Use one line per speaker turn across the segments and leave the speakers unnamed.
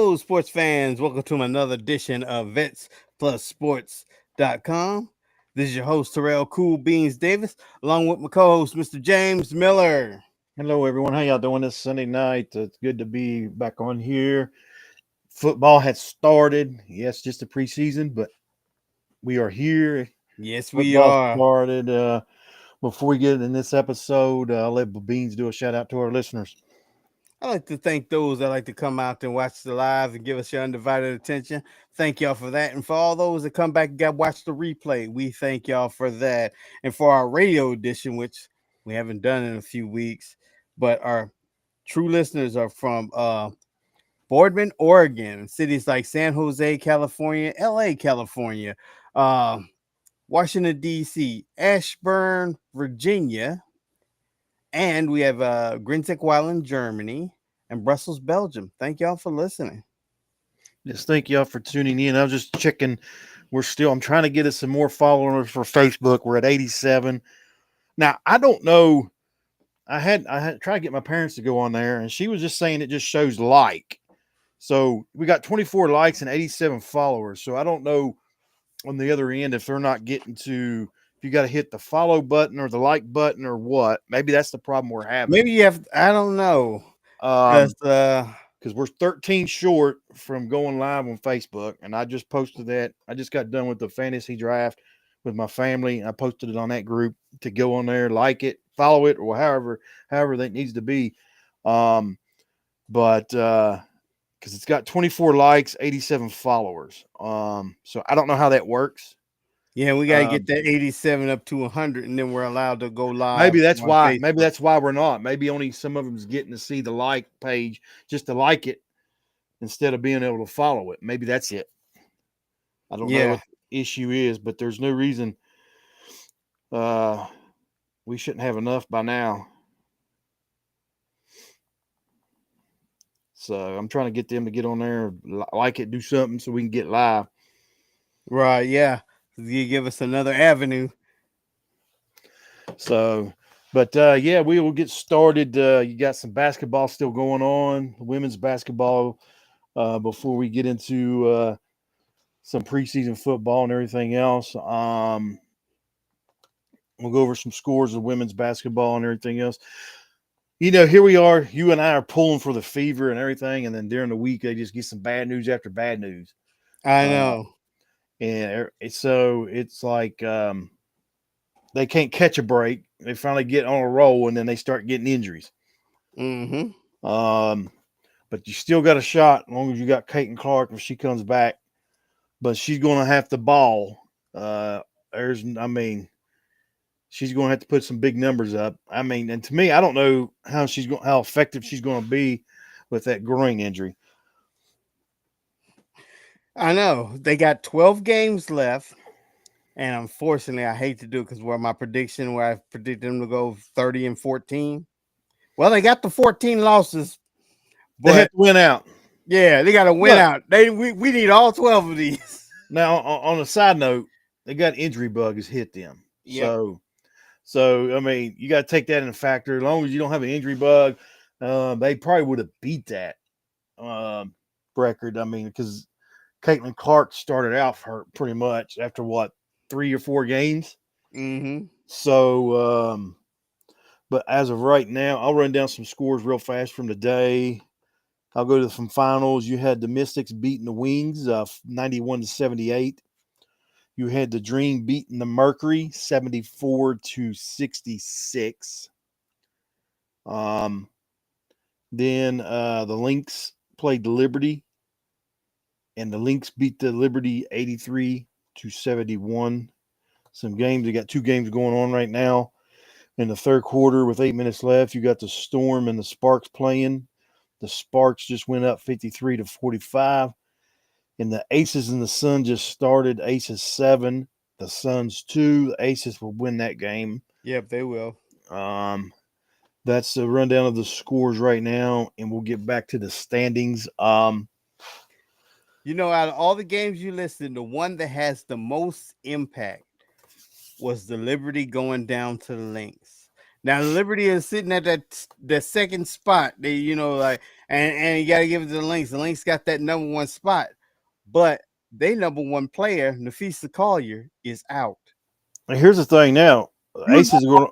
Hello, sports fans. Welcome to another edition of VetsPlusSports.com. This is your host, Terrell Cool Beans Davis, along with my co-host, Mr. James Miller.
Hello, everyone. How y'all doing this Sunday night? It's good to be back on here. Football has started. Yes, just a preseason, but we are here.
Yes, we
Football
are.
started. Before we get in this episode, I'll let Beans do a shout out to our listeners.
I'd like to thank those that like to come out and watch the live and give us your undivided attention. Thank y'all for that. And for all those that come back and got watch the replay, we thank y'all for that. And for our radio edition, which we haven't done in a few weeks, but our true listeners are from Boardman, Oregon, cities like San Jose, California, LA, California, uh, Washington, D.C., Ashburn, Virginia, and we have Grinzek-Weilen, Germany, and Brussels, Belgium. Thank y'all for listening.
Just thank y'all for tuning in. I was just checking. I'm trying to get us some more followers for Facebook. We're at 87. Now, I don't know. I had tried to get my parents to go on there, and she was just saying it just shows like. So we got 24 likes and 87 followers. So I don't know on the other end if they're not getting to, if you got to hit the follow button or the like button or what. Maybe that's the problem we're having.
Maybe you have, I don't know.
Um,
Because,
because we're 13 short from going live on Facebook, and I just posted that. I just got done with the fantasy draft with my family. I posted it on that group to go on there, like it, follow it, or however that needs to be. But because it's got 24 likes, 87 followers. So I don't know how that works.
yeah, we got to get
Um,
that 87 up to 100, and then we're allowed to go live
maybe that's
on
why. Maybe
Facebook.
that's why we're not. Maybe only some of them's getting to see the like page just to like it instead of being able to follow it. Maybe that's it. I don't know
Yeah.
what the issue is, but there's no reason uh, we shouldn't have enough by now. So I'm trying to get them to get on there, like it, do something so we can get live.
Right. Yeah. You give us another avenue.
So, but yeah, we will get started. You got some basketball still going on, women's basketball, before we get into some preseason football and everything else. We'll go over some scores of women's basketball and everything else. Here we are. You and I are pulling for the fever and everything, and then during the week they just get some bad news after bad news.
I
Uh,
know.
so it's like they can't catch a break. They finally get on a roll, and then they start getting injuries.
Mm-hmm.
Um, but you still got a shot as long as you got Caitlin Clark if she comes back. But she's going to have to ball. I mean, she's going to have to put some big numbers up. I mean, and to me, I don't know how effective she's going to be with that groin injury.
I know. They got 12 games left. And unfortunately, I hate to do it because where my prediction, where I predict them to go 30 and 14. Well, they got the 14 losses,
They have
but
to win out.
yeah, they got to win
But
out. We need all 12 of these.
now, on a side note, they got injury bug has hit them.
Yep.
So I mean, you got to take that in factor. As long as you don't have an injury bug, they probably would have beat that um, record. I mean, because Caitlin Clark started out hurt pretty much after what 3 or 4 games.
Mm-hmm.
So, but as of right now, I'll run down some scores real fast from today. I'll go to some finals. You had the Mystics beating the Wings, 91-78. You had the Dream beating the Mercury, 74-66. Um, then the Lynx played the Liberty, and the Lynx beat the Liberty 83-71. Some games, they got 2 games going on right now. In the third quarter, with 8 minutes left, you got the Storm and the Sparks playing. The Sparks just went up 53-45. And the Aces and the Sun just started. Aces 7, the Suns 2. The Aces will win that game.
Yep, they will.
Um, that's the rundown of the scores right now, and we'll get back to the standings.
Out of all the games you listed, the one that has the most impact was the Liberty going down to the Lynx. Now Liberty is sitting at that second spot. They, like, and you got to give it to the Lynx. The Lynx got that number one spot, but they number one player, Nafisa Collier, is out.
And here's the thing now.
Good
Aces are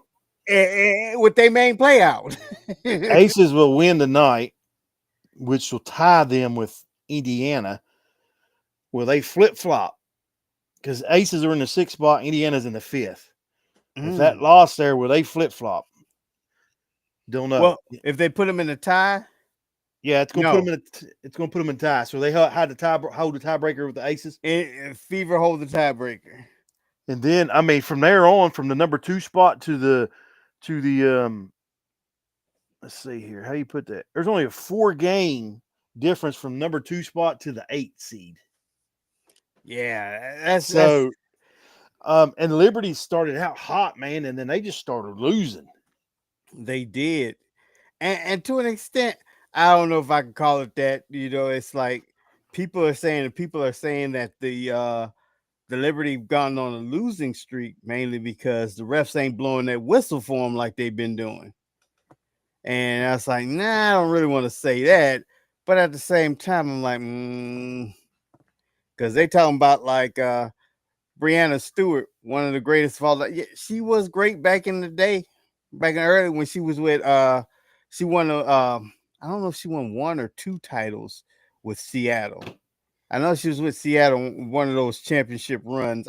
going
with their main play out.
Aces will win tonight, which will tie them with Indiana. Will they flip flop? Because Aces are in the sixth spot, Indiana's in the fifth. If that
Mm.
loss there, will they flip flop? Don't know.
Well, if they put them in a tie,
Yeah, it's gonna put them
no.
in. It's gonna put them in tie. So they hold the tiebreaker with the Aces,
Fever hold the tiebreaker.
and then I mean from there on, from the number two spot to the let's see here, how you put that? There's only a 4-game difference from number two spot to the 8th seed.
Yeah, that's
So and Liberty started out hot, man, and then they just started losing.
they did, and to an extent, I don't know if I can call it that. It's like people are saying that the Liberty gone on a losing streak mainly because the refs ain't blowing that whistle for them like they've been doing. And I was like, nah, I don't really want to say that, but at the same time, I'm like, because they talking about like Brianna Stewart, one of the greatest of all. Yeah, she was great back in the day, back in early when she was with she won I don't know if she won one or two titles with Seattle. I know she was with Seattle one of those championship runs.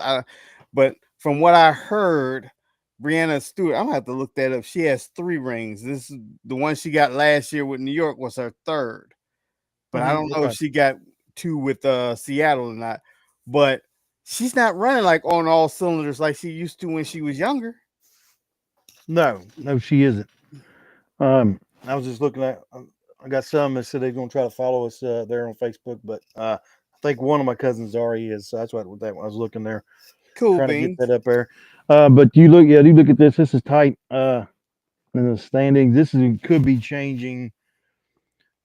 But from what I heard, Brianna Stewart, I'm gonna have to look that up. She has 3 rings. This is the one she got last year with New York was her third. But I don't know if
Okay.
she got 2 with Seattle or not. But she's not running like on all cylinders like she used to when she was younger.
No, she isn't. I was just looking at. I got some that said they're going to try to follow us there on Facebook, but I think one of my cousins already is. So that's what that I was looking there,
Cool
trying to get
beans.
that up there. But you look at this. This is tight in the standings. Could be changing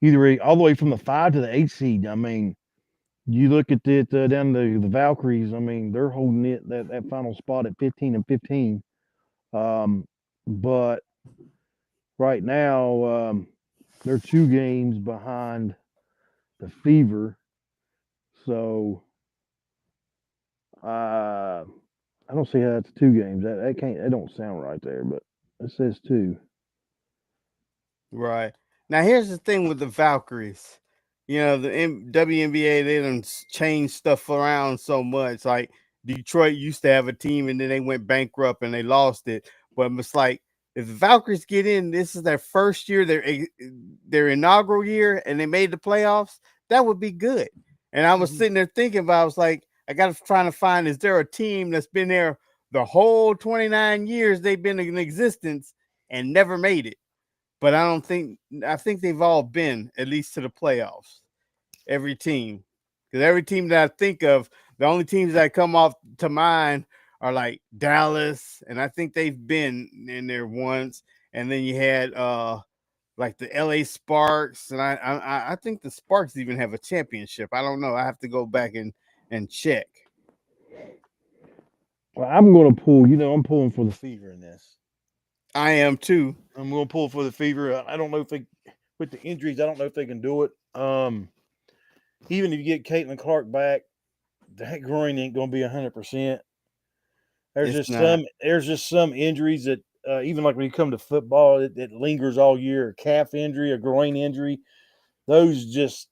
either way, all the way from the 5 to the 8 seed. I mean, you look at it down to the Valkyries. I mean, they're holding it that final spot at 15-15. But right now, they're 2 games behind the Fever. So I don't see how that's 2 games. That can't. That don't sound right there, but it says 2.
Right. Now here's the thing with the Valkyries. WNBA, they done changed stuff around so much. Like Detroit used to have a team and then they went bankrupt and they lost it. But it's like if the Valkyries get in, this is their first year, their inaugural year, and they made the playoffs, that would be good. And I was sitting there thinking about, I was like, I got to trying to find, is there a team that's been there the whole 29 years they've been in existence and never made it? But I think they've all been at least to the playoffs. Every team, because every team that I think of, the only teams that come off to mind are like Dallas, and I think they've been in there once. And then you had like the LA Sparks, and I think the Sparks even have a championship. I don't know. I have to go back and check.
Well, I'm going to pull. I'm pulling for the Fever in this.
I am too.
I'm going to pull for the Fever. I don't know if they, with the injuries, I don't know if they can do it. Even if you get Caitlin Clark back, that groin ain't going to be 100%.
It's not
There's just some injuries that even like when you come to football, it lingers all year. A calf injury, a groin injury, those just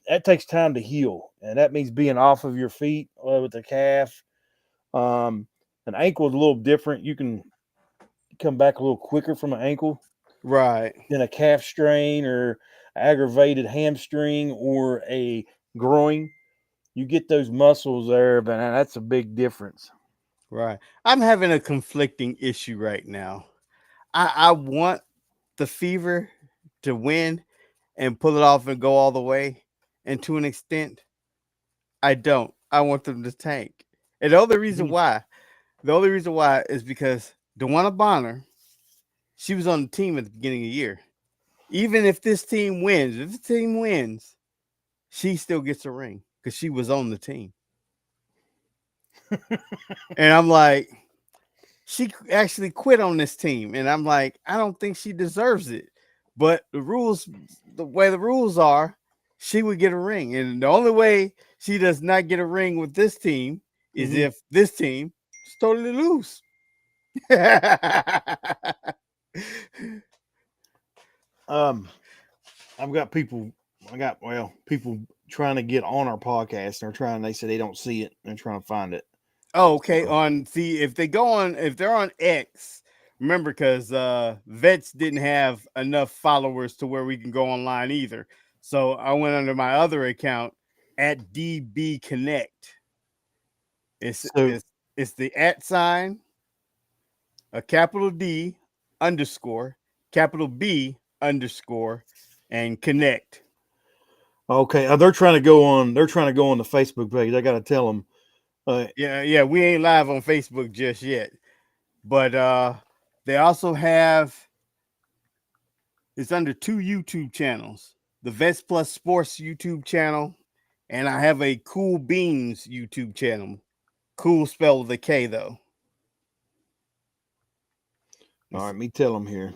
that takes time to heal, and that means being off of your feet with the calf. An ankle is a little different. You can come back a little quicker from an ankle
right.
than a calf strain or aggravated hamstring or a groin. You get those muscles there, but that's a big difference.
Right. I'm having a conflicting issue right now. I want the Fever to win and pull it off and go all the way. And to an extent, I don't. I want them to tank. And the only reason why is because DeWanna Bonner, she was on the team at the beginning of the year. Even if this team wins, she still gets a ring because she was on the team. And I'm like, she actually quit on this team, and I'm like, I don't think she deserves it. But the way the rules are, she would get a ring, and the only way she does not get a ring with this team is
Mm-hmm.
if this team is totally loose.
Um, I've got people. People trying to get on our podcast. They're trying. They say they don't see it. They're trying to find it.
Oh, okay.
So,
On see if they go on if they're on X, remember because Vets didn't have enough followers to where we can go online either. So I went under my other account at DB Connect. It's
so
it's it's the at sign, a capital D underscore, capital B underscore, and connect.
okay. They're trying to go on. They're trying to go on the Facebook page. I got to tell them.
Yeah, we ain't live on Facebook just yet. But they also have it's under two YouTube channels. The Vets Plus Sports YouTube channel, and I have a Cool Beans YouTube channel. Cool spelled with a K though.
All
It's
right, me tell them here.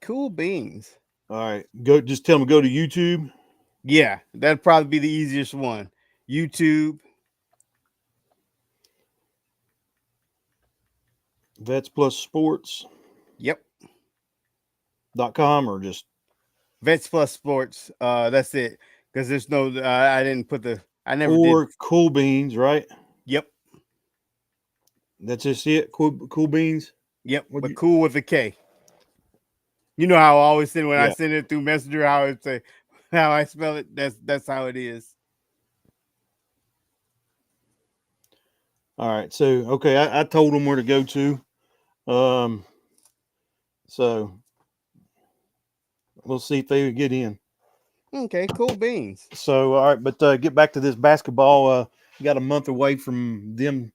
Cool Beans.
All right, go. Just tell them go to YouTube.
Yeah, that'd probably be the easiest one. YouTube.
Vets Plus Sports.com
Yep.
or just
Vets Plus Sports. That's it. Because there's no. I didn't put the. I never did.
or Cool Beans, right?
Yep.
That's just it. Cool Beans.
Yep.
What
But
you?
cool with a K. You know how I always send when I
Yeah.
send it through Messenger, how I say how I spell it. That's how it is.
All right. So okay, I told them where to go to. Um. So we'll see if they get in.
Okay, cool beans.
So all right, but get back to this basketball. We got a month away from them.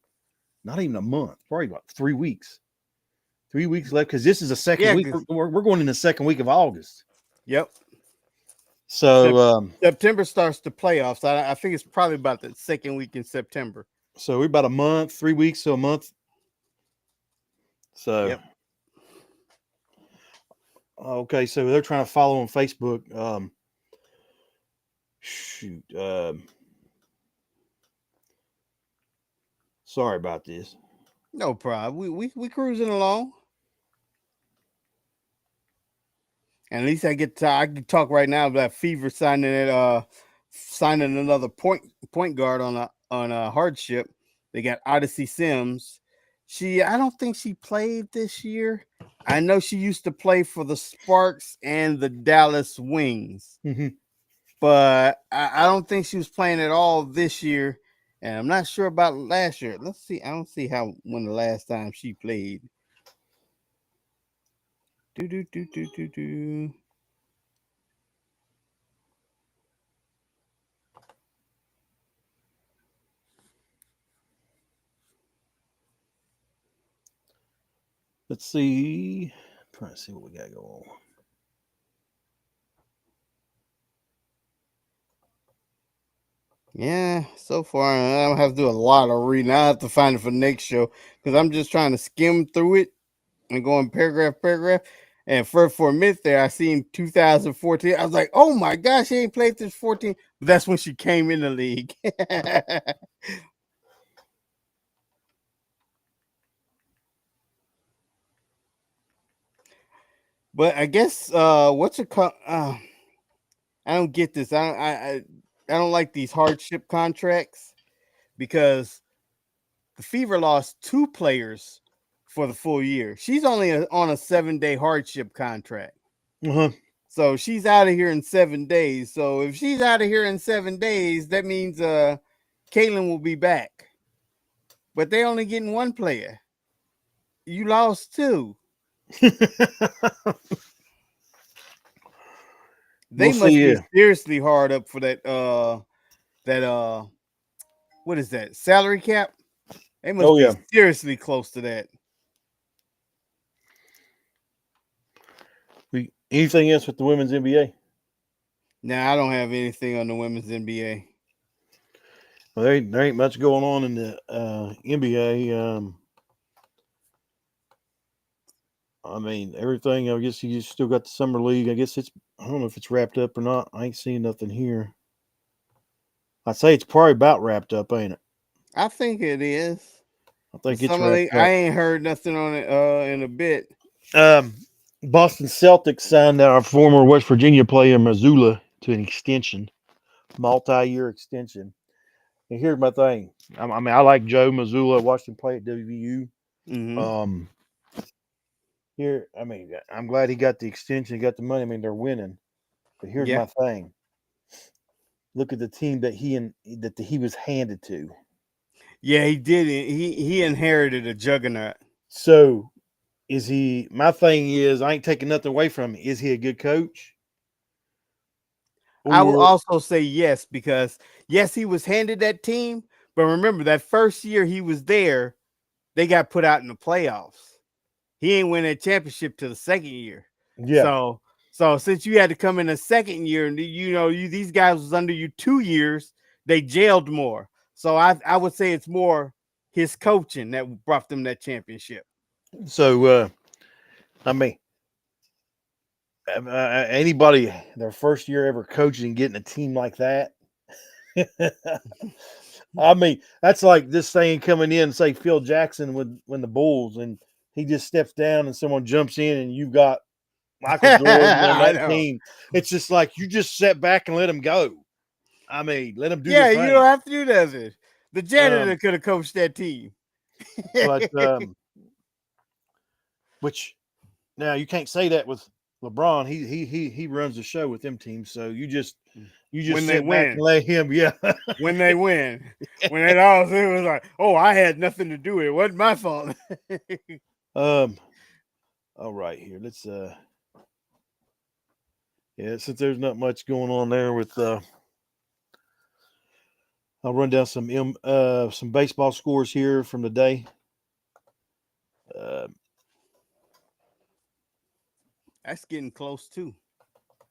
Not even a month. Probably about 3 weeks. 3 weeks left because this is the second
Yeah,
week. We're going in the second week of August.
yep.
So
Sep- September starts the playoffs. I think it's probably about the second week in September.
so we're about a month, 3 weeks to a month. So
Yep.
okay, so they're trying to follow on Facebook. Shoot. Sorry about this.
No problem. We cruising along. And at least I can talk right now about Fever signing another point guard on a hardship. They got Odyssey Sims. I don't think she played this year. I know she used to play for the Sparks and the Dallas Wings,
Mm-hmm.
but I don't think she was playing at all this year. And I'm not sure about last year. Let's see. I don't see how when the last time she played. Do do do do do do.
Let's see. Trying to see what we got going on.
Yeah, so far I don't have to do a lot of reading. I have to find it for next show because I'm just trying to skim through it and going paragraph. And for a minute there, I seen 2014. I was like, oh my gosh, she ain't played since 14. But that's when she came in the league. But I guess I don't get this. I don't like these hardship contracts because the Fever lost two players for the full year. She's only on a 7-day hardship contract.
Uh-huh.
So she's out of here in 7 days. So if she's out of here in 7 days, that means Caitlin will be back. But they only getting one player. You lost two.
We'll
They must
see.
be seriously hard up for that what is that? Salary cap? They must
Oh
be
yeah.
seriously close to that.
Anything else with the women's NBA?
Now I don't have anything on the women's NBA.
Well, there ain't much going on in the NBA. I mean, everything. I guess you still got the summer league. I guess it's. I don't know if it's wrapped up or not. I ain't seeing nothing here. I'd say it's probably about wrapped up, ain't it?
I think it is.
I
The
think it's
summer league,
wrapped
I
up.
ain't heard nothing on it in a bit.
Um, Boston Celtics signed our former West Virginia player Missoula to an extension, multi-year extension. And here's my thing. I mean, I like Joe Missoula. I watched him play at WVU.
Mm-hmm.
Um, here, I mean, I'm glad he got the extension, got the money. I mean, they're winning. But here's
Yeah.
my thing. Look at the team that he was handed to.
Yeah, he did it. He inherited a juggernaut.
So is he? My thing is, I ain't taking nothing away from him. Is he a good coach?
I will
Or
also say yes, because yes, he was handed that team, but remember that first year he was there, they got put out in the playoffs. He ain't win a championship till the second year.
yeah.
So since you had to come in the second year, and these guys was under you 2 years, they jailed more. So I would say it's more his coaching that brought them that championship.
So I mean, anybody their first year ever coaching and getting a team like that. I mean, that's like this thing coming in, say Phil Jackson with when the Bulls, and he just steps down and someone jumps in, and you've got Michael Jordan on
I
that
know.
team. It's just like you just sit back and let him go. I mean, let him do the
Yeah, you
thing.
don't have to do that. The
Um,
janitor could have coached that team.
but which now you can't say that with LeBron. He runs the show with them teams. So you just
When they
sit back and
win,
let him. Yeah.
when they win, when it all it was like, oh, I had nothing to do with it. It wasn't my fault.
um. All right, here. Let's yeah. Since there's not much going on there with I'll run down some baseball scores here from the day. Uh,
That's getting close too.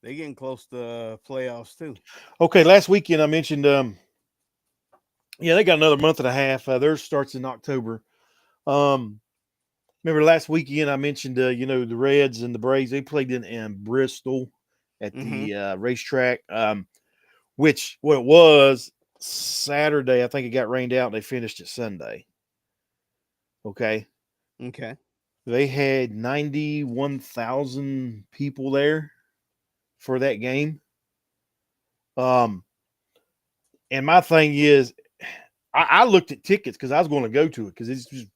They getting close to playoffs too.
okay, last weekend I mentioned yeah, they got another month and a half. Theirs starts in October. Um, remember last weekend I mentioned the Reds and the Braves they played in Bristol at
Mm-hmm.
the racetrack. Which what it was Saturday. I think it got rained out and they finished it Sunday. Okay,
Okay.
they had 91,000 people there for that game. Um, and my thing is, I looked at tickets because I was going to go to it because it's just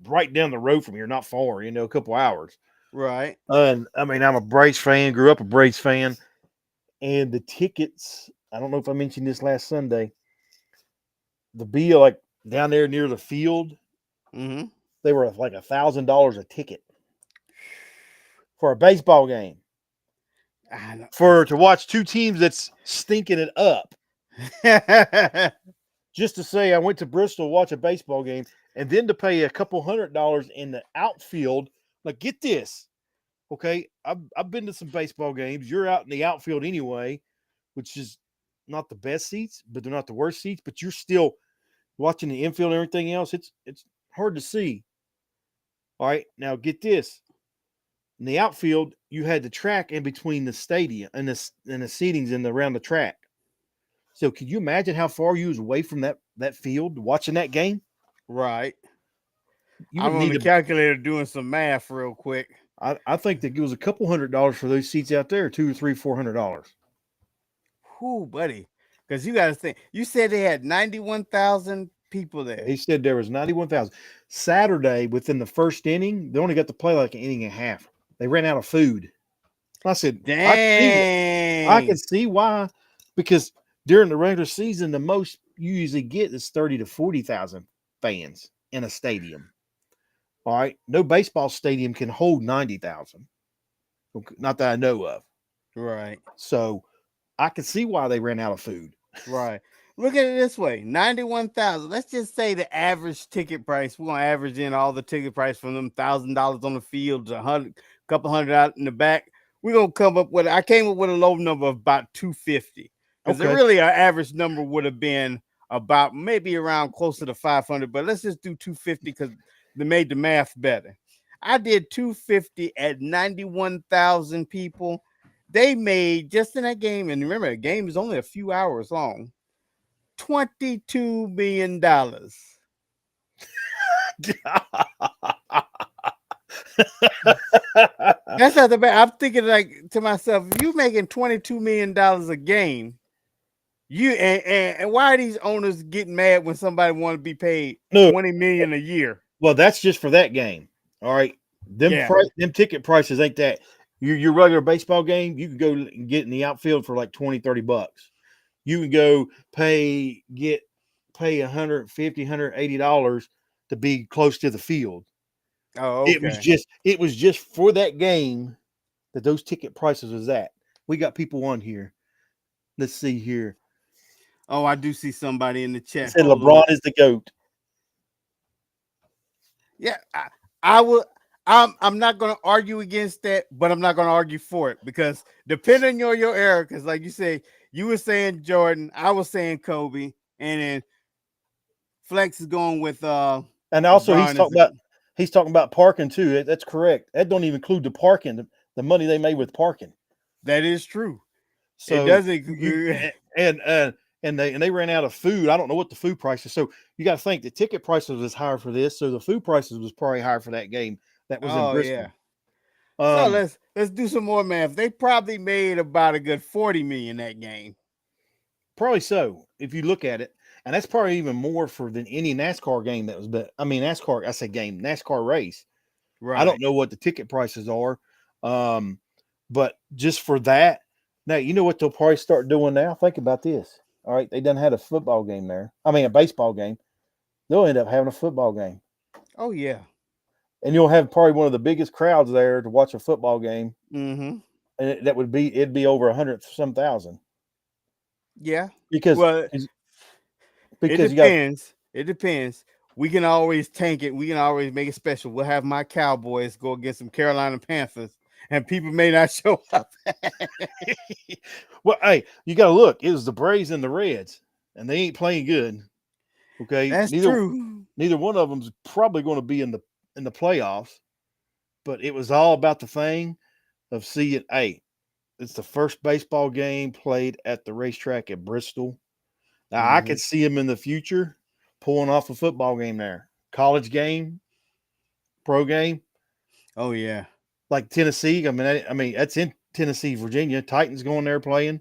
right down the road from here, not far, a couple hours.
Right.
And I mean, I'm a Braves fan, grew up a Braves fan, and the tickets. I don't know if I mentioned this last Sunday. The bill, like down there near the field,
Mm-hmm.
they were like $1,000 a ticket for a baseball game
I know.
for to watch two teams that's stinking it up. Just to say I went to Bristol to watch a baseball game and then to pay a couple $100 in the outfield. Like, get this. Okay. I've been to some baseball games. You're out in the outfield anyway, which is not the best seats, but they're not the worst seats, but you're still watching the infield and everything else. It's hard to see. All right. Now get this. In the outfield, you had the track in between the stadium and the seatings in around the track. So can you imagine how far you was away from that field watching that game?
Right.
You would
I'm on
need
the
to.
calculator doing some math real quick.
I think that it was a couple $100 for those seats out there, two or three, $400.
Whoo, buddy. Because you got to think. You said they had 91,000 people there.
He said there was 91,000. Saturday, within the first inning, they only got to play like an inning and a half. They ran out of food. I said, I can
Dang.
see why, because during the regular season, the most you usually get is 30 to 40,000 fans in a stadium. All right, no baseball stadium can hold 90,000. Not that I know of.
Right.
So I can see why they ran out of food.
Right. Look at it this way: 91,000. Let's just say the average ticket price. We're gonna average in all the ticket price from them $1,000 on the field to couple hundred out in the back. We're gonna come up with. I came up with a low number of about 250 because
Okay.
really our average number would have been about maybe around closer to 500. But let's just do 250 because they made the math better. I did 250 at 91,000 people. They made just in that game, and remember, the game is only a few hours long. $22 million. That's not the bad. I'm thinking like to myself, if you making $22 million a game, and why are these owners getting mad when somebody want to be paid
No,
20 million a year?
well, that's just for that game. All right.
Yeah.
Them ticket prices ain't that. Your regular baseball game, you can go and get in the outfield for like 20, $30. You can go pay 150, $180 to be close to the field.
Oh, okay.
It was just for that game that those ticket prices was at. We got people on here. Let's see here.
Oh, I do see somebody in the
It
chat.
said
Hold on.
LeBron is the GOAT.
Yeah, I will. I'm not going to argue against that, but I'm not going to argue for it because depending on your era, because like you say, you were saying Jordan, I was saying Kobe, and then Flex is going with
And also
LeBron is the.
he's talking about parking too. That's correct. That don't even include the parking, the money they made with parking.
That is true. It
So
doesn't.
you and they ran out of food. I don't know what the food prices. So you got to think the ticket prices was higher for this, so the food prices was probably higher for that game. That was in
Oh yeah.
Bristol.
So
Um,
let's do some more math. They probably made about a good 40 million that game.
Probably so if you look at it, and that's probably even more for than any NASCAR game that was. But I mean NASCAR, I say game NASCAR race. I don't
Right.
know what the ticket prices are, um, but just for that, now you know what they'll probably start doing now. Think about this. All right, they done had a football game there. I mean a baseball game. They'll end up having a football game,
Oh yeah.
and you'll have probably one of the biggest crowds there to watch a football game,
Mm-hmm.
and that would be it'd be over 100 some thousand
Yeah.
because
Well, it
because you got
depends. It depends. We can always tank it. We can always make it special. We'll have my Cowboys go against some Carolina Panthers, and people may not show up.
well, hey, you got to look. It was the Braves and the Reds, and they ain't playing good. Okay,
That's true.
neither one of them's probably going to be in the playoffs. But it was all about the thing of seeing. Hey, it's the first baseball game played at the racetrack at Bristol. Now I
Mm-hmm.
could see him in the future pulling off a football game there, college game, pro game,
Oh yeah.
like Tennessee. I mean that's in Tennessee, Virginia. Titans going there playing,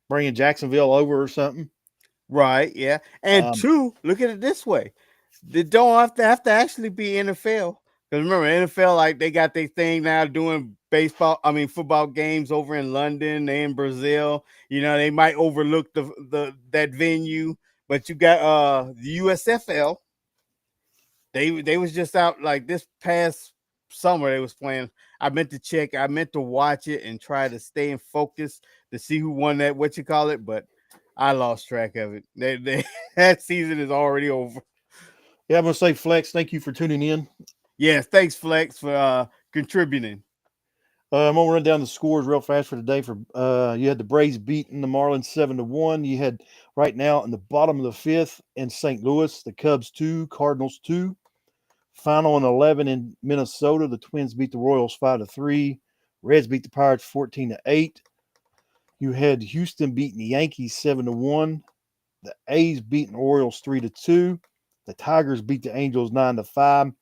bringing Jacksonville over or something.
Right. Yeah. And
Um,
two, look at it this way: they don't have to actually be NFL. Because remember, NFL like they got their thing now doing baseball. I mean, football games over in London, they in Brazil. You know, they might overlook the that venue, but you got the USFL. They was just out like this past summer. They was playing. I meant to check. I meant to watch it and try to stay in focus to see who won that. What you call it? But I lost track of it. That season is already over.
yeah, I'm gonna say Flex. Thank you for tuning in.
Yes, thanks Flex for contributing.
I'm gonna run down the scores real fast for today. For you had the Braves beating the Marlins 7-1. You had right now in the bottom of the fifth in St. Louis, the Cubs 2, Cardinals 2. Final and 11 in Minnesota. The Twins beat the Royals 5-3. Reds beat the Pirates 14-8. You had Houston beating the Yankees 7-1. The A's beating the Orioles 3-2. The Tigers beat the Angels 9-5.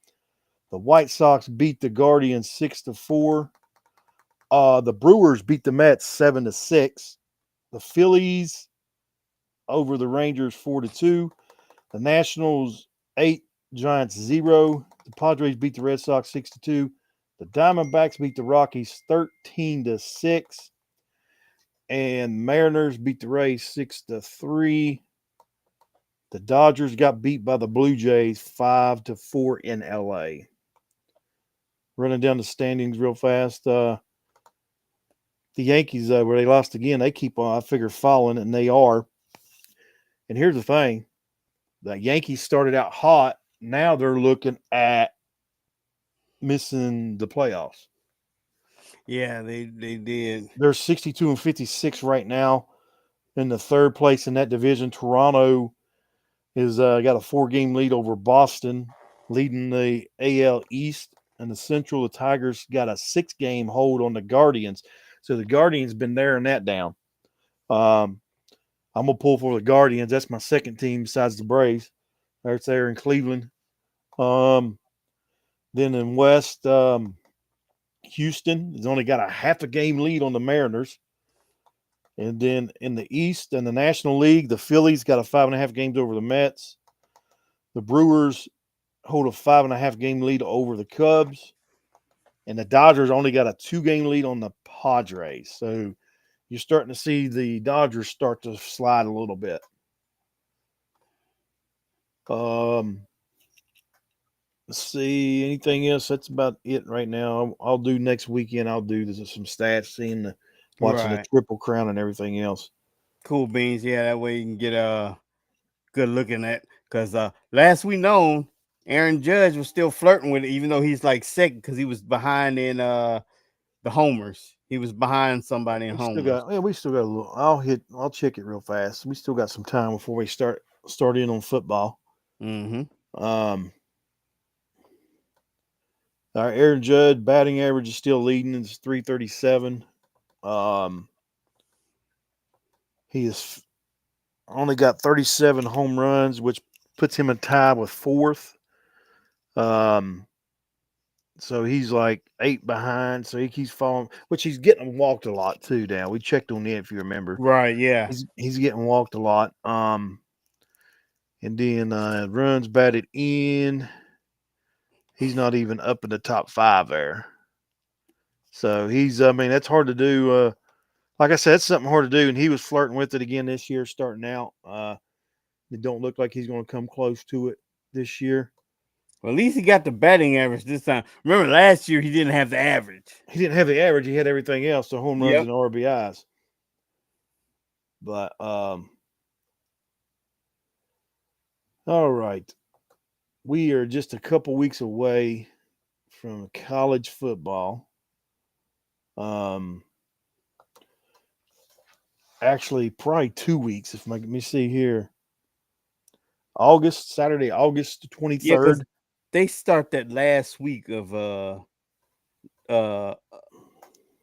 The White Sox beat the Guardians 6-4. The Brewers beat the Mets 7-6. The Phillies over the Rangers 4-2. The Nationals 8, Giants 0. The Padres beat the Red Sox 6-2. The Diamondbacks beat the Rockies 13-6. And Mariners beat the Rays 6-3. The Dodgers got beat by the Blue Jays 5-4 in LA. Running down the standings real fast. The Yankees, where they lost again, they keep on, I figure, falling, and they are. And here's the thing: the Yankees started out hot. Now they're looking at missing the playoffs.
Yeah, they did.
They're 62-56 right now in the third place in that division. Toronto is got a 4-game lead over Boston, leading the AL East. In the Central, the Tigers got a 6-game hold on the Guardians. So the Guardians been narrowing that down. Um, I'm gonna pull for the Guardians. That's my second team besides the Braves. That's there in Cleveland. Um, then in West, Houston has only got a half a game lead on the Mariners. And then in the East and the National League, the Phillies got a 5.5 games over the Mets. The Brewers hold a 5.5 game lead over the Cubs. And the Dodgers only got a 2-game lead on the Padres. So you're starting to see the Dodgers start to slide a little bit. Let's see anything else. That's about it right now. I'll do next weekend. I'll do some stats, watching the
Right.
Triple Crown and everything else.
Cool beans. Yeah, that way you can get a good looking at. Because last we known, Aaron Judge was still flirting with it, even though he's like second because he was behind in the homers. He was behind somebody in homers.
We still got a little. I'll check it real fast. We still got some time before we start in on football.
Mm-hmm.
Um, our Aaron Judge batting average is still leading. It's 337. He has only got 37 home runs, which puts him in tie with fourth. So he's like 8 behind. So he keeps falling, which he's getting walked a lot too. Now we checked on it if you remember.
Right. Yeah.
He's getting walked a lot. And then runs batted in. He's not even up in the top 5 there. So that's hard to do. Like I said, it's something hard to do. And he was flirting with it again this year, starting out. It don't look like he's going to come close to it this year.
Well, at least he got the batting average this time. Remember last year he didn't have the average.
He didn't have the average. He had everything else, the home runs and RBIs. But all right. We are just a couple weeks away from college football. Actually, probably 2 weeks. Let me see here. Saturday, August 23rd.
Yeah, because they start that last week of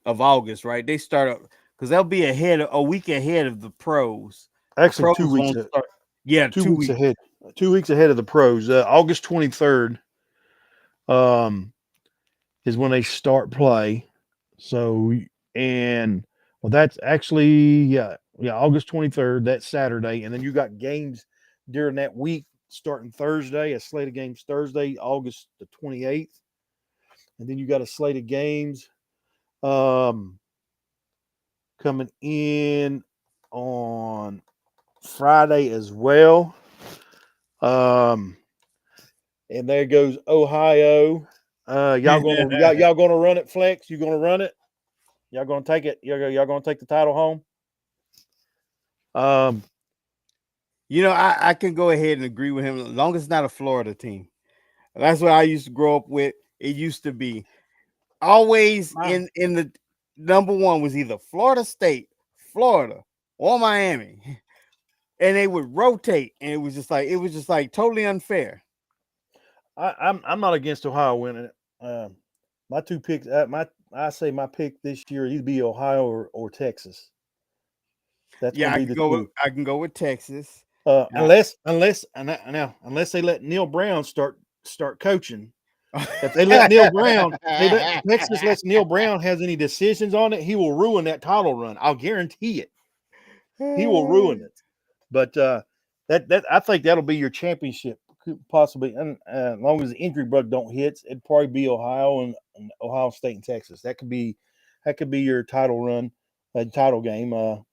August, right? They start because they'll be a week ahead of the pros.
Actually,
The
2
pros
weeks.
won't start. Yeah,
2
2
weeks
weeks.
ahead. 2 weeks ahead of the pros. August 23rd is when they start play. So, and well, that's actually, August 23rd, that's Saturday. And then you got games during that week starting Thursday, a slate of games Thursday, August the 28th. And then you got a slate of games coming in on Friday as well. And there goes Ohio. Y'all gonna run it, Flex? You gonna run it? Y'all gonna take it? Y'all gonna take the title home?
I can go ahead and agree with him as long as it's not a Florida team. That's what I used to grow up with. It used to be always in the number one was either Florida State, Florida, or Miami. And they would rotate, and it was just like totally unfair.
I'm not against Ohio winning it. My two picks, my pick this year either be Ohio or Texas. That's
Yeah,
gonna be the two.
I can go with Texas.
Unless they let Neil Brown start coaching. If they let Neil Brown, they let Texas lets Neil Brown has any decisions on it, he will ruin that title run. I'll guarantee it. He will ruin it. But that I think that'll be your championship, possibly. And as long as the injury bug don't hit, it'd probably be Ohio and Ohio State and Texas. That could be your title run, title game.
Well,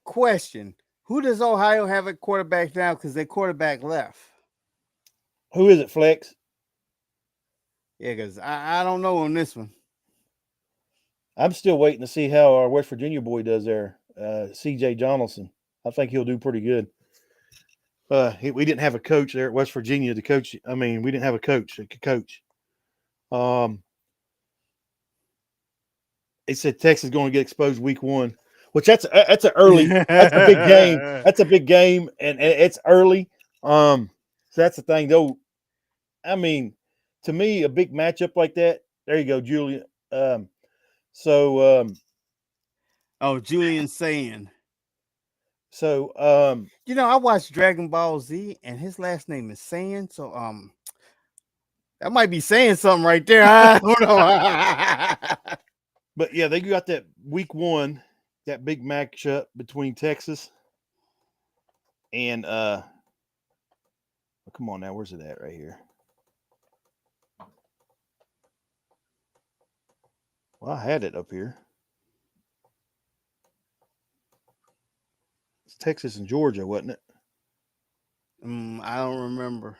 question: who does Ohio have at quarterback now? Because their quarterback left.
Who is it, Flex?
Yeah, because I don't know on this one.
I'm still waiting to see how our West Virginia boy does there, C.J. Donaldson. I think he'll do pretty good. We didn't have a coach there at West Virginia to coach. I mean, we didn't have a coach that could coach. They said Texas is going to get exposed week 1, which that's a early. That's a big game. That's a big game, and it's early. So that's the thing, though. I mean, to me, a big matchup like that. There you go, Julian. So
Oh, Julian saying.
so
I watched Dragon Ball Z, and his last name is Saiyan. So that might be saying something right there. I don't know.
but yeah, they got that week one, that big matchup between Texas and come on now, where's it at right here? Well, I had it up here. It's Texas and Georgia, wasn't it?
I don't remember.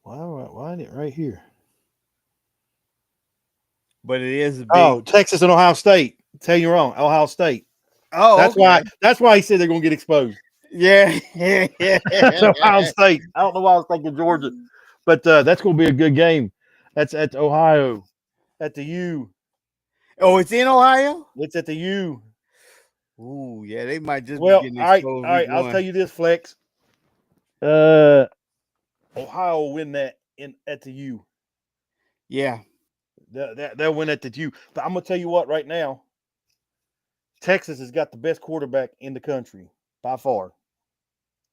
Why ain't it right here?
But it is a
Oh,
big.
Texas and Ohio State. Tell you wrong, Ohio State.
Oh,
That's why.
okay.
That's why he said they're going to get exposed.
Yeah. Yeah.
That's Ohio State. I don't know why I was thinking Georgia, but that's going to be a good game. That's at Ohio, at the U.
Oh, it's in Ohio?
It's at the U.
Ooh, yeah, they might just be
Well,
getting
all right,
exposed
all
week
right. I'll tell
one.
you this, Flex. Uh, Ohio will win that in at the U.
Yeah.
They'll win at the U. But I'm gonna tell you what, right now, Texas has got the best quarterback in the country by far,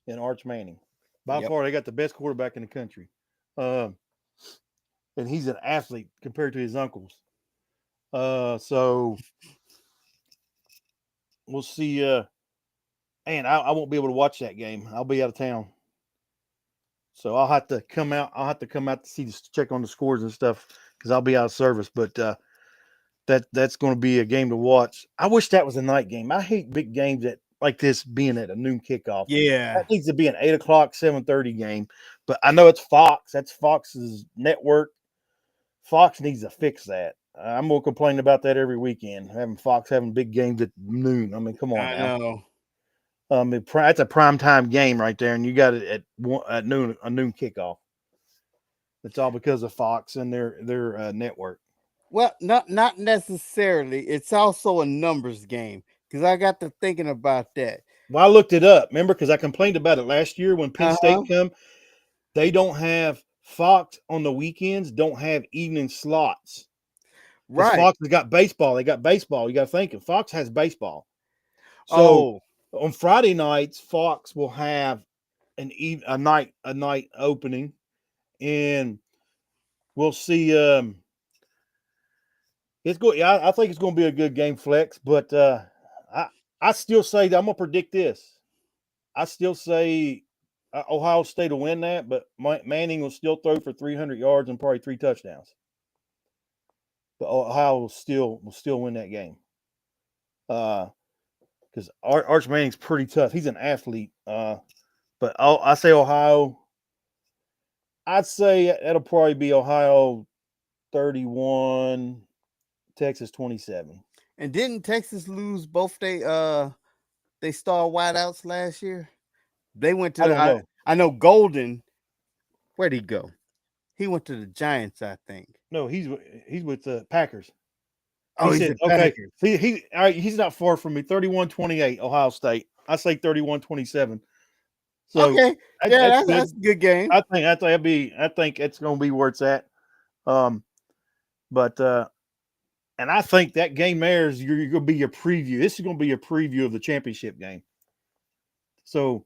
in Arch Manning. By
Yep.
far, they got the best quarterback in the country, um, and he's an athlete compared to his uncles. So we'll see. And I won't be able to watch that game. I'll be out of town, so I'll have to come out. I'll have to come out to see, check on the scores and stuff because I'll be out of service. But that's going to be a game to watch. I wish that was a night game. I hate big games that like this being at a noon kickoff. That
Yeah.
needs to be an 8 o'clock, 7:30 game. But I know it's Fox. That's Fox's network. Fox needs to fix that. I'm gonna complain about that every weekend. Having Fox having big games at noon. I mean, come on
I
now.
know.
That's a prime time game right there, and you got it at noon, a noon kickoff. It's all because of Fox and their network.
Well, not necessarily. It's also a numbers game because I got to thinking about that.
Well, I looked it up. Remember, because I complained about it last year when Penn
Uh
State
huh.
come. They don't have Fox on the weekends. Don't have evening slots because
Right.
Fox has got baseball. They got baseball. You got to think. Fox has baseball. So
Oh,
on Friday nights, Fox will have a night opening, and we'll see. It's good. Yeah, I think it's going to be a good game, Flex. But I I still say that I'm going to predict this. I still say Ohio State will win that, but Manning will still throw for 300 yards and probably 3 touchdowns. But Ohio will still win that game. Because Arch Manning's pretty tough. He's an athlete. But I say Ohio. I'd say that'll probably be Ohio 31, Texas 27.
and didn't Texas lose both they star wideouts last year? They went to
I
the.
don't know.
I know Golden. Where'd he go? He went to the Giants, I think.
No, he's with the Packers. He
Oh, he's
said,
the
okay,
Packers.
he all right, he's not far from me. 31-28, Ohio State. I say 31-27. So
Okay, yeah,
that's
that's
good.
a good game.
I think it's gonna be where it's at. Um, but and I think that game there is you're gonna be your preview. This is gonna be a preview of the championship game. So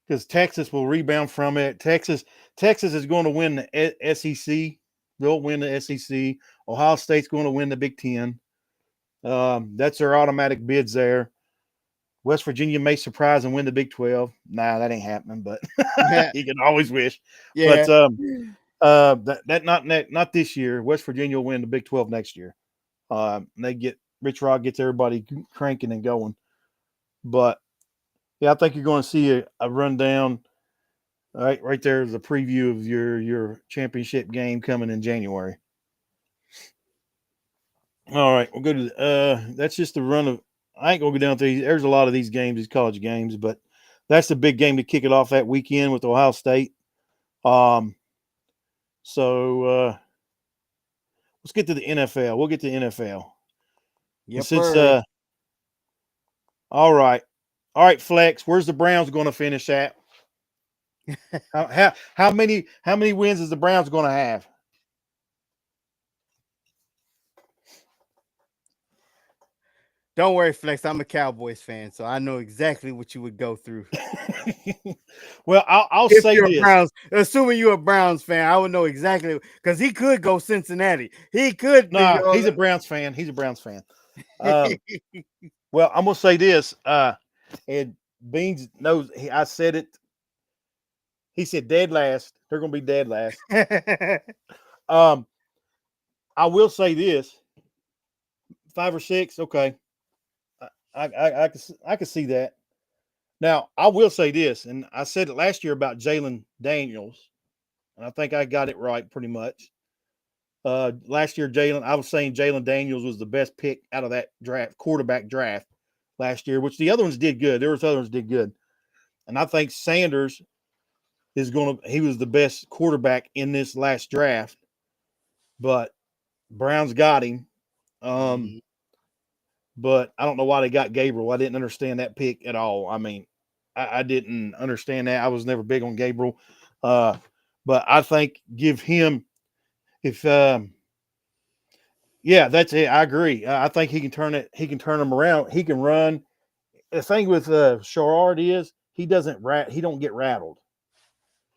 because Texas will rebound from it. Texas is going to win the SEC. They'll win the SEC. Ohio State's going to win the Big Ten. That's their automatic bids there. West Virginia may surprise and win the Big 12. Nah, that ain't happening, but
Yeah,
you can always wish.
yeah.
But that not this year. West Virginia will win the Big 12 next year. They get Rich Rod gets everybody cranking and going. But yeah, I think you're going to see a rundown. All right there is a preview of your championship game coming in January. All right, we'll go to that's just the run of. I ain't gonna go down through. There's a lot of these games, these college games, but that's the big game to kick it off that weekend with Ohio State. Um, so let's get to the NFL. We'll get to the NFL. And
Yep.
since all right, Flex, where's the Browns going to finish at? How many wins is the Browns going to have?
Don't worry, Flex. I'm a Cowboys fan, so I know exactly what you would go through.
Well, I'll
If
say
you're a
this.
Browns, assuming you're a Browns fan, I would know exactly because he could go Cincinnati. He could be.
Nah, he's a Browns fan. He's a Browns fan. Um, well, I'm gonna say this. And Beans knows. I said it. He said dead last. They're gonna be dead last. Um, I will say this: 5 or 6. Okay, I can see that. Now, I will say this, and I said it last year about Jalen Daniels, and I think I got it right pretty much. Last year, I was saying Jalen Daniels was the best pick out of that draft, quarterback draft last year, which the other ones did good. There was other ones did good, and I think Sanders he was the best quarterback in this last draft, but Browns got him. Um,
Mhm.
but I don't know why they got Gabriel. I didn't understand that pick at all. I mean, I didn't understand that. I was never big on Gabriel. Uh, but I think give him if yeah, that's it. I agree. I think he can turn it. He can turn them around. He can run. The thing with Sherrard is he don't get rattled.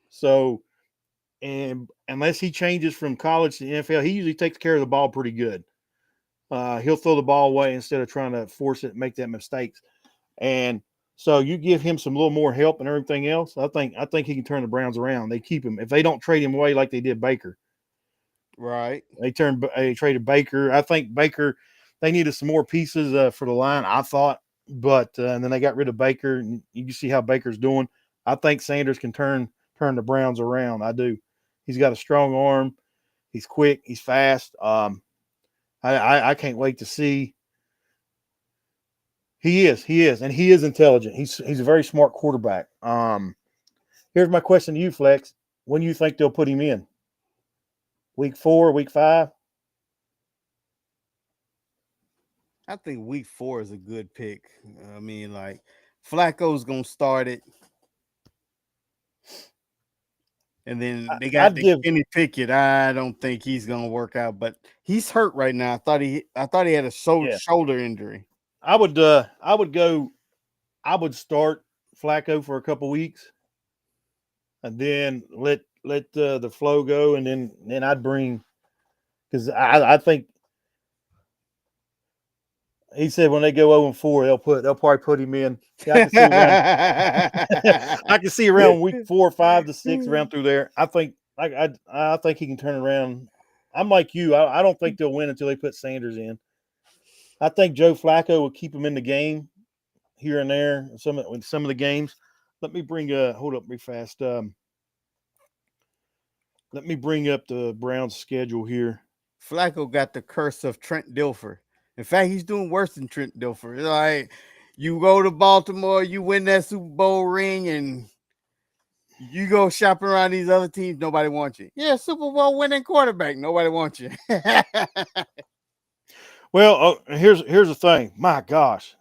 So and unless he changes from college to the NFL, he usually takes care of the ball pretty good. He'll throw the ball away instead of trying to force it, and make that mistakes. And so you give him some little more help and everything else. I think he can turn the Browns around. They keep him if they don't trade him away like they did Baker.
Right.
They traded Baker. I think Baker they needed some more pieces for the line. I thought, but and then they got rid of Baker. And you can see how Baker's doing. I think Sanders can turn the Browns around. I do. He's got a strong arm. He's quick. He's fast. I can't wait to see. He is, and he is intelligent. He's a very smart quarterback. Here's my question to you, Flex. When do you think they'll put him in? Week 4, week 5?
I think week 4 is a good pick. I mean, like Flacco's gonna start it, and then they got
I'd
the
give
Kenny Pickett. I don't think he's gonna work out, but he's hurt right now. I thought he had a
yeah.
shoulder injury.
I would start Flacco for a couple weeks and then let the flow go, and then I'd bring because I think he said when they go 0-4, they'll probably put him in. Yeah, I can see around I can see around week 4, 5 to 6 around through there. I think he can turn around. I'm like you. I don't think they'll win until they put Sanders in. I think Joe Flacco will keep him in the game here and there in some of the games. Let me bring hold up real fast. Let me bring up the Browns schedule here.
Flacco got the curse of Trent Dilfer. In fact, he's doing worse than Trent Dilfer. It's like you go to Baltimore, you win that Super Bowl ring, and you go shopping around these other teams. Nobody wants you. Yeah, Super Bowl winning quarterback. Nobody wants you.
Well, here's the thing. My gosh,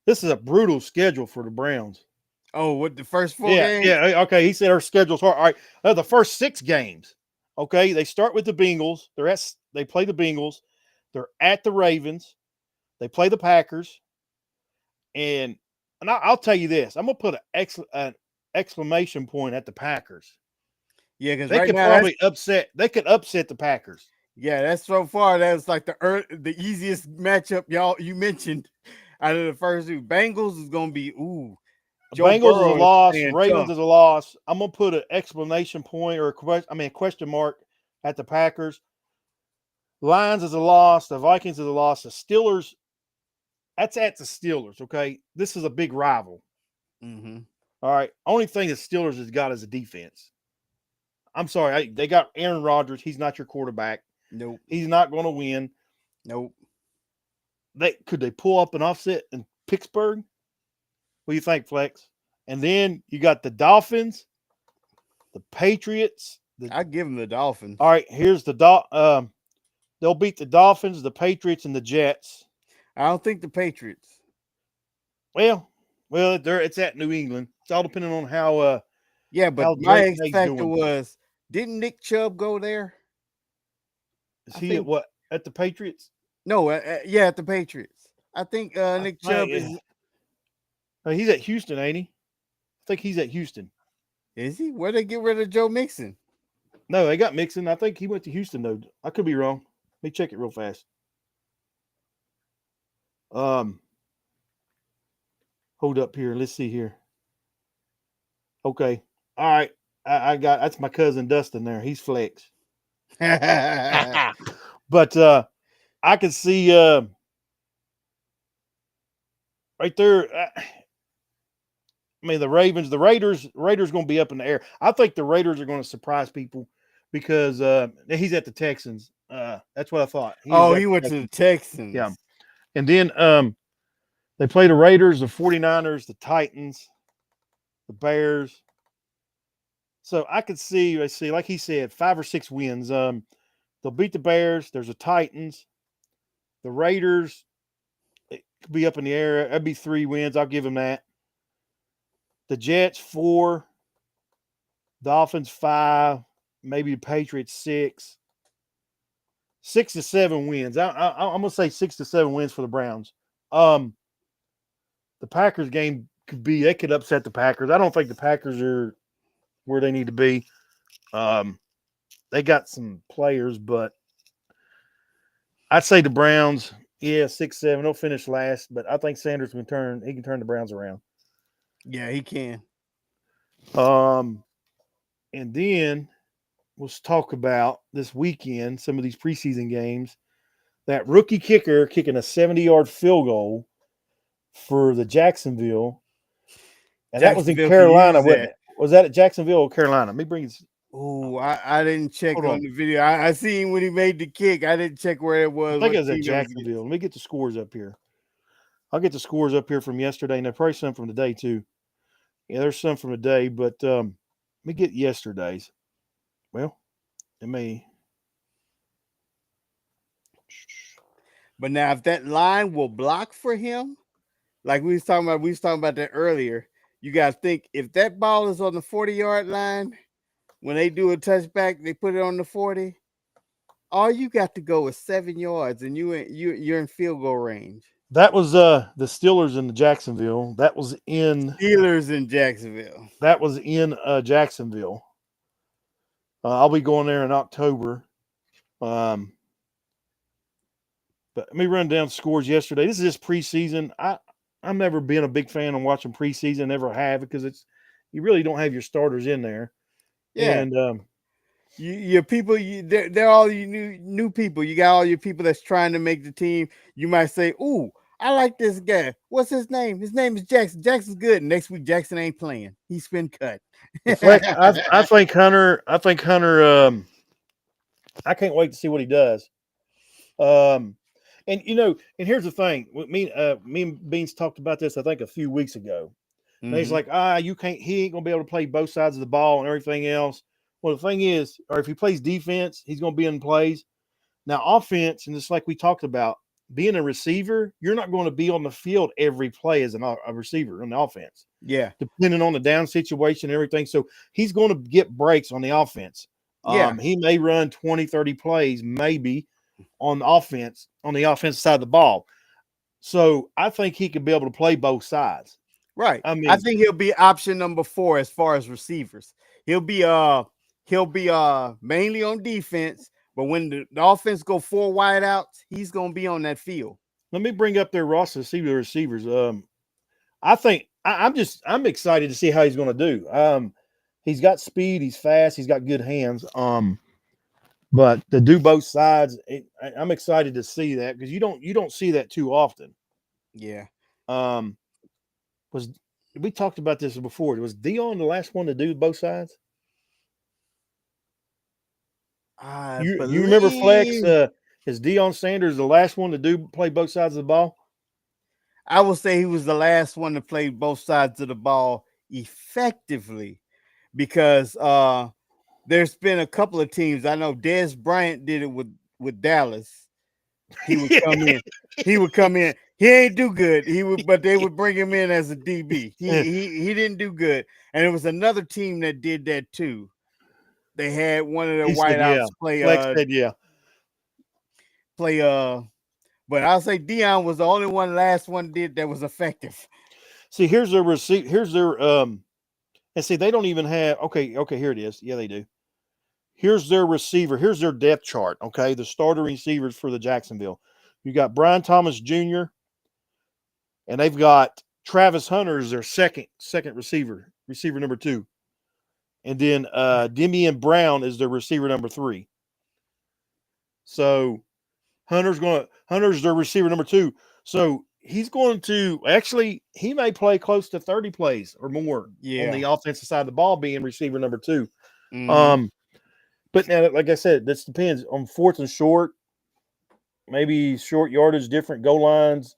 this is a brutal schedule for the Browns.
Oh, what the first 4 games?
Yeah. Okay, he said our schedule's hard. All right, the first 6 games. Okay, they start with the Bengals. They play the Bengals. They're at the Ravens. They play the Packers. And I'll tell you this. I'm gonna put an exclamation point at the Packers.
Yeah, because
They
right
could
now that's
probably upset. They could upset the Packers.
yeah, that's so far that's like the easiest matchup y'all you mentioned out of the first two. Bengals is gonna be
The
Joe
Bengals is a
Burrow is
loss.
playing
Ravens
tough.
is a loss. I'm gonna put an exclamation point or a question mark at the Packers. Lions is a loss. The Vikings is a loss. The Steelers. That's at the Steelers. Okay, this is a big rival.
Mm-hmm.
All right. Only thing the Steelers has got is a defense. I'm sorry. They got Aaron Rodgers. He's not your quarterback.
Nope.
He's not going to win.
Nope.
Could they pull up an offset in Pittsburgh? What do you think, Flex? And then you got the Dolphins, the Patriots.
I give them the Dolphins.
All right, here's they'll beat the Dolphins, the Patriots, and the Jets.
I don't think the Patriots.
Well, it's at New England. It's all depending on
Yeah, but
how
my
Drake
X
May's
factor
doing.
was, didn't Nick Chubb go there?
Is
I
he at
think
what at the Patriots?
no, yeah, at the Patriots. I think
I
Nick Chubb
think
is
he's at Houston, ain't he? I think he's at Houston.
he? Where they get rid of Joe Mixon?
No, they got Mixon. I think he went to Houston though. I could be wrong. Let me check it real fast. Um, hold up here. Let's see here. Okay. All right. I got that's my cousin Dustin there. He's flex. But I can see right there. I mean, the Raiders going to be up in the air. I think the Raiders are going to surprise people because he's at the Texans. That's what I thought. He is
Oh,
at
he
the
went to the
Texans. Yeah.
Texans.
And then they play the Raiders, the 49ers, the Titans, the Bears. So I could see, like he said, 5 or 6 wins. They'll beat the Bears. There's the Titans, the Raiders. It could be up in the air. That'd be 3 wins. I'll give them that. The Jets 4, Dolphins 5, maybe the Patriots 6. 6 to 7 wins. I'm gonna say 6 to 7 wins for the Browns. Um, the Packers game could be they could upset the Packers. I don't think the Packers are where they need to be. Um, they got some players, but I'd say the Browns. Yeah, 6-7. They'll finish last, but I think Sanders can turn. He can turn the Browns around.
Yeah, he can.
Um, and then let's talk about this weekend. Some of these preseason games. That rookie kicker kicking a 70-yard field goal for the Jacksonville, and that was in
Jacksonville can
Carolina,
use
wasn't
that.
it? Was that at Jacksonville or Carolina? Let me bring this.
Oh, I didn't check
Hold
on
on.
the video. I seen when he made the kick. I didn't check where it
I
was,
think it
what
was at
team it was against.
Jacksonville. Let me get the scores up here. I'll get the scores up here from yesterday, and there's probably some from today too. Yeah, there's some from today, but let me get yesterday's. Well, it may.
But now, if that line will block for him, like we was talking about that earlier. You got to think if that ball is on the 40-yard line, when they do a touchback, they put it on the 40. All you got to go is 7 yards, and you're in field goal range.
That was the Steelers in the Jacksonville.
Steelers in Jacksonville.
That was in Jacksonville. I'll be going there in October. Um, but let me run down scores yesterday. This is just preseason. I'm never been a big fan of watching preseason. Never have because it's you really don't have your starters in there.
Yeah,
And
your people, they're all you new people. You got all your people that's trying to make the team. You might say, "Ooh, I like this guy. What's his name? His name is Jackson. Jackson's good." Next week, Jackson ain't playing. He's been cut.
the flex, I think Hunter. I think Hunter. I can't wait to see what he does. Um, and and here's the thing. Me and Beans talked about this. I think a few weeks ago. And he's
Mhm.
like, you can't. He ain't gonna be able to play both sides of the ball and everything else. Well, the thing is, or if he plays defense, he's gonna be in plays. Now, offense, and it's like we talked about, being a receiver, you're not going to be on the field every play as a receiver on the offense,
Yeah,
depending on the down situation and everything. So he's going to get breaks on the offense.
yeah,
He may run 20, 30 plays, maybe on the offensive side of the ball. So I think he could be able to play both sides.
right.
I
I
mean,
think he'll be option number 4 as far as receivers. He'll be mainly on defense, but when the offense go 4 wideouts, he's gonna be on that field.
let me bring up their roster to see the receivers. I think I'm excited to see how he's going to do. He's got speed, he's fast, he's got good hands. But to do both sides, I'm excited to see that because you don't see that too often.
Yeah,
Um, was we talked about this before? Was Dion the last one to do both sides?
I
You remember Flex?
believe
Is Dion Sanders the last one to do play both sides of the ball?
I would say he was the last one to play both sides of the ball effectively because there's been a couple of teams. I know Dez Bryant did it with Dallas. He would come in. He would come in. He ain't do good. He would, but they would bring him in as a DB. He didn't do good, and it was another team that did that too. They had one of the
He said, "Yeah."
wideouts play
Flex said, "Yeah."
play but I'll say Dion was the only one last one did that was effective.
See, here's their receipt. Here's their and see, they don't even have. Okay, here it is. Yeah, they do. Here's their receiver. Here's their depth chart. Okay, the starter receivers for the Jacksonville. You got Brian Thomas Jr. and they've got Travis Hunter as their second receiver number 2, and then Demian Brown is their receiver number 3. So Hunter's their receiver number 2. So he's going to actually he may play close to 30 plays or more on
Yeah.
the offensive side of the ball, being receiver number 2.
Mm-hmm.
Um, but now, like I said, this depends on fourth and short, maybe short yardage, different goal lines,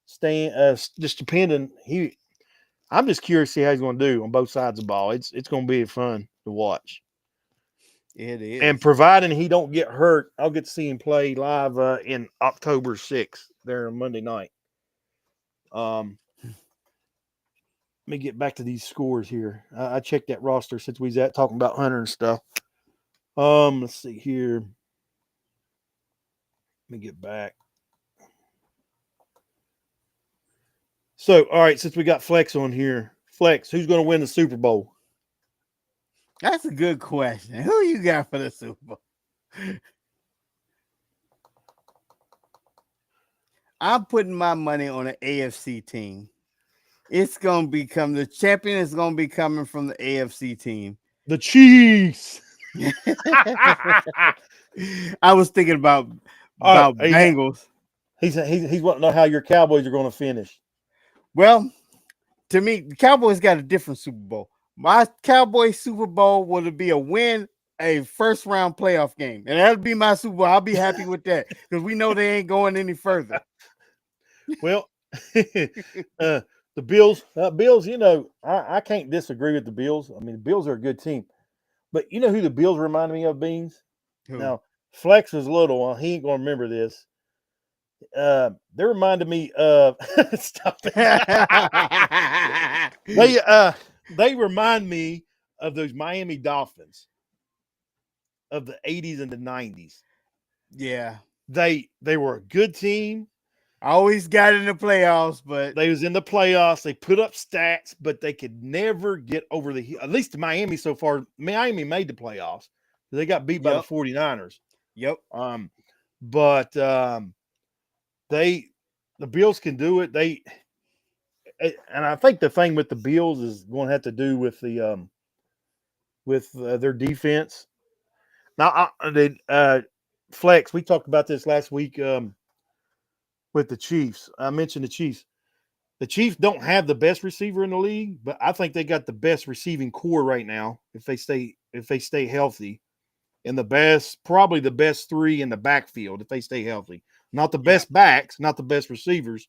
staying just depending. I'm just curious to see how he's going to do on both sides of the ball. It's going to be fun to watch.
It
And
is.
providing he don't get hurt, I'll get to see him play live in October 6th there on Monday night. Let me get back to these scores here. I checked that roster since we was talking about Hunter and stuff. Let's see here. Let me get back. So, all right, since we got Flex on here, Flex, who's going to win the Super Bowl?
That's a good question. Who you got for the Super Bowl? I'm putting my money on an AFC team. It's gonna become the champion is gonna be coming from the AFC team.
The Chiefs.
I was thinking about
All right,
Bengals.
he's wanting to know how your Cowboys are going to finish.
Well, to me, the Cowboys got a different Super Bowl. My Cowboys Super Bowl will be a win, a first round playoff game, and that'll be my Super Bowl. I'll be happy with that because we know they ain't going any further.
Well, the Bills. You know, I can't disagree with the Bills. I mean, the Bills are a good team, but you know who the Bills remind me of, Beans?
Who?
Now, Flex is little. He ain't going to remember this. They reminded me of stop it. They remind me of those Miami Dolphins of the 80s and the 90s.
Yeah.
They were a good team.
Always got in the playoffs, but
They was in the playoffs. They put up stats, but they could never get over the at least Miami so far. Miami made the playoffs. They got beat by the
yep.
49ers.
Yep.
But the Bills can do it. And I think the thing with the Bills is going to have to do with their defense. Now, Flex, we talked about this last week with the Chiefs. I mentioned the Chiefs. The Chiefs don't have the best receiver in the league, but I think they got the best receiving core right now if they stay healthy. And probably the best 3 in the backfield if they stay healthy. Not the best backs, not the best receivers,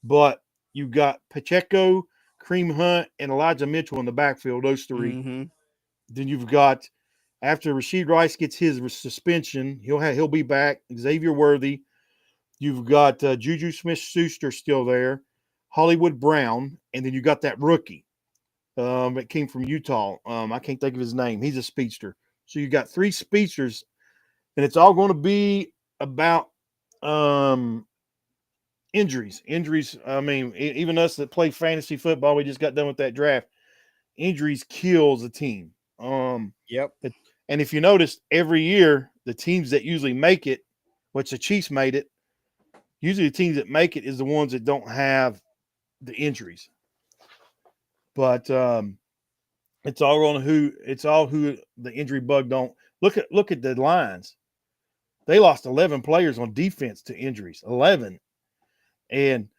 but you got Pacheco, Kareem Hunt, and Elijah Mitchell in the backfield, those 3.
Mm-hmm.
Then you've got, after Rashid Rice gets his suspension, he'll be back. Xavier Worthy. You've got Juju Smith-Schuster still there, Hollywood Brown, and then you got that rookie that came from Utah. I can't think of his name. He's a speedster. So you got 3 speedsters, and it's all going to be about injuries. Injuries. I mean, even us that play fantasy football, we just got done with that draft. Injuries kills a team.
Yep.
And if you notice, every year the teams that usually make it, which the Chiefs made it, usually the teams that make it is the ones that don't have the injuries. But it's all who the injury bug don't look at the Lions. They lost 11 players on defense to injuries. 11. And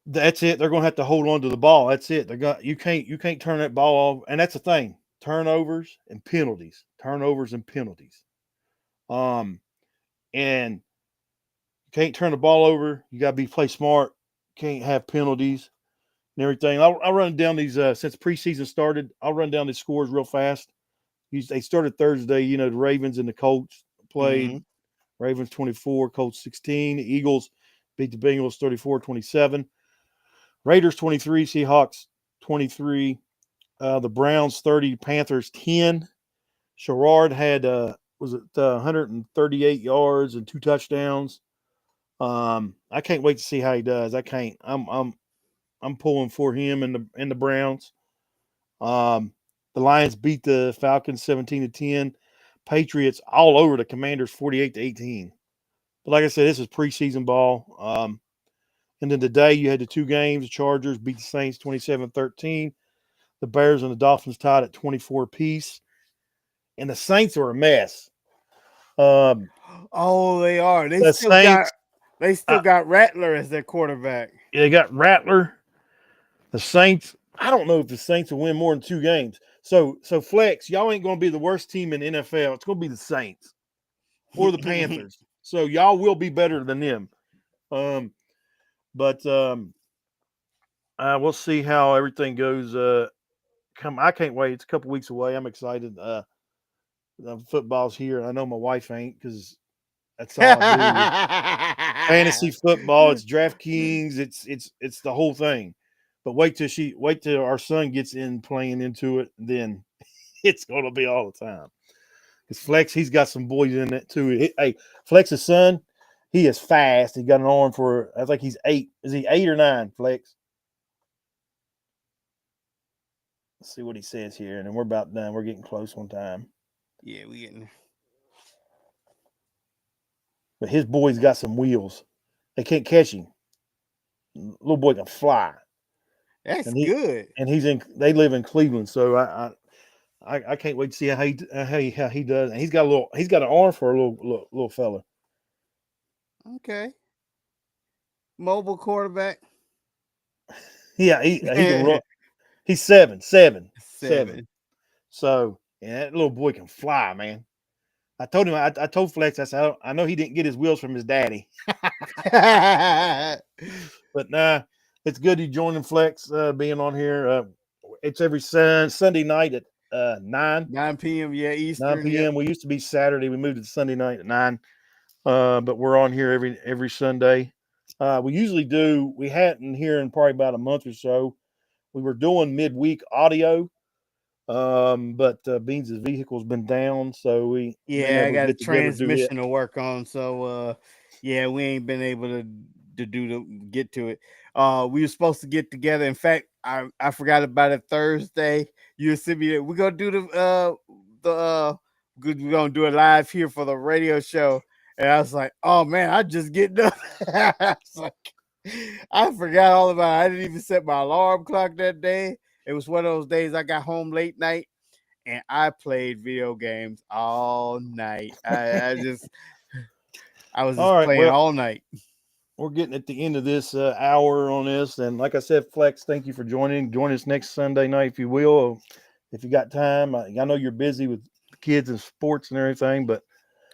that's it. They're going to have to hold on to the ball. That's it. You can't turn that ball off. And that's the thing. Turnovers and penalties. And you can't turn the ball over. You got to play smart. Can't have penalties and everything. I'll run down these since preseason started. I'll run down these scores real fast. They started Thursday. You know, the Ravens and the Colts played.
Mm-hmm.
Ravens 24, Colts 16. The Eagles beat the Bengals 34-27. Raiders 23, Seahawks 23. The Browns 30, Panthers 10. Sherrard had 138 yards and 2 touchdowns. I can't wait to see how he does. I can't. I'm pulling for him in the Browns. The Lions beat the Falcons 17-10. Patriots all over the Commanders 48-18. But like I said, this is preseason ball. And then today you had the two games. The Chargers beat the Saints 27-13. The Bears and the Dolphins tied at 24 apiece. And the Saints are a mess.
Oh, they are. They
The
still got
Saints,
they still got Rattler as their quarterback.
they got Rattler. The Saints, I don't know if the Saints will win more than 2 games. So Flex, y'all ain't going to be the worst team in NFL. It's going to be the Saints or the Panthers. So y'all will be better than them. But we'll see how everything goes. I can't wait. It's a couple weeks away. I'm excited. Football's here. I know my wife ain't because that's all I do. Fantasy football. It's DraftKings. It's the whole thing. But wait till our son gets in playing into it. Then it's going to be all the time. Because Flex, he's got some boys in it too. Hey, Flex's son, he is fast. He got an arm for, I think he's 8. Is he 8 or 9, Flex? Let's see what he says here. And then we're about done. We're getting close on time.
Yeah, we getting.
But his boys got some wheels. They can't catch him. Little boy can fly.
That's
And
good.
And they live in Cleveland, so I can't wait to see how he does. And he's got an arm for a little fella.
Okay. Mobile quarterback.
Yeah, he can run. He's 7. So that little boy can fly, man. I told him. I told Flex. I said, I know he didn't get his wheels from his daddy. But nah, it's good you joining Flex, being on here. It's every Sunday night at 9.
9 p.m. Yeah,
9
Eastern.
p.m.
Yep.
We used to be Saturday. We moved to Sunday night at 9. But we're on here every Sunday. We hadn't here in probably about a month or so. We were doing midweek audio. But Beans' vehicle's been down, so we been
Yeah, I
able to
got a
get together to do it.
transmission to work on, so yeah, we ain't been able to get to it. We were supposed to get together. In fact, I forgot about it Thursday. You sent me that we're gonna do we're gonna do it live here for the radio show, and I was like, oh man, I just get done. I was like, I forgot all about it. I didn't even set my alarm clock that day. It was one of those days I got home late night and I played video games all night. I was just
All right,
playing
well,
all night.
we're getting at the end of this hour on this, and like I said, Flex, thank you for joining. Join us next Sunday night if you will, if you got time. I know you're busy with the kids and sports and everything, but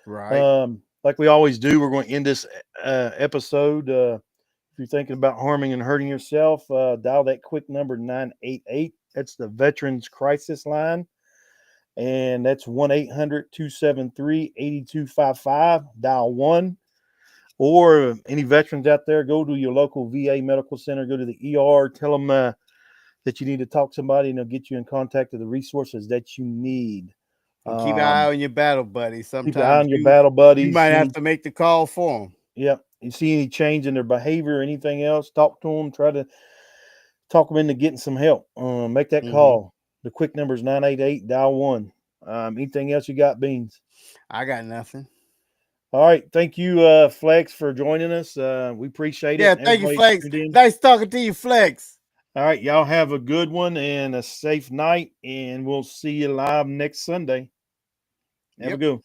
Right.
like we always do, we're going to end this episode. If you're thinking about harming and hurting yourself, dial that quick number 988. That's the Veterans Crisis Line. And that's 1-800-273-8255. Dial 1. Or any veterans out there, go to your local VA medical center, go to the ER, tell them that you need to talk to somebody, and they'll get you in contact with the resources that you need.
And keep an eye on your battle buddies.
Keep an eye
Sometimes
on your battle
you
buddies.
might have to make the call for them.
Yep. You see any change in their behavior or anything else, talk to them. Try to talk them into getting some help. Make that call. The quick number is 988, dial 1. Anything else you got, Beans?
I got nothing.
All right. Thank you, Flex, for joining us. We appreciate it.
Yeah, thank you,
Everybody
Flex.
tuned in.
Nice talking to you, Flex.
All right. Y'all have a good one and a safe night, and we'll see you live next Sunday. Have a good one.